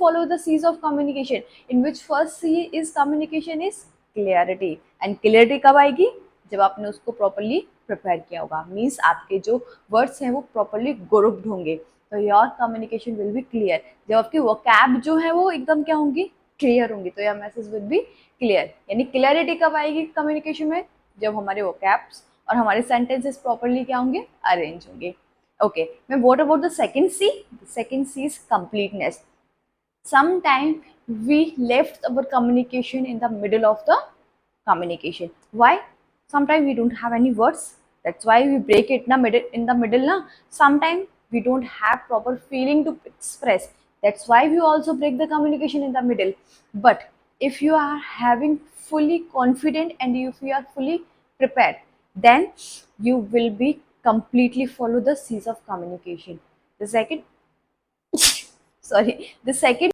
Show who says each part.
Speaker 1: follow the C's of communication, in which first C is communication is clarity. And clarity कब आएगी? जब आपने उसको properly prepare किया होगा, मीन्स आपके जो वर्ड्स हैं वो properly grouped होंगे, तो your communication will be clear. जब आपकी वोकैब जो है वो एकदम क्या होंगी, क्लियर होंगी, तो your message will be clear. यानी क्लियरिटी कब आएगी कम्युनिकेशन में? जब हमारे वोकैब्स और हमारे सेंटेंसेस प्रॉपरली क्या होंगे, अरेंज होंगे. ओके, मैं what about the second C? Second C is completeness. Sometime we left our communication in the middle of the communication. Why? Sometimes we don't have any words, that's why we break it in the middle na. Sometimes we don't have proper feeling to express, that's why we also break the communication in the middle. But if you are having fully confident and if you are fully prepared, then you will be completely follow the C's of communication. The second sorry, the second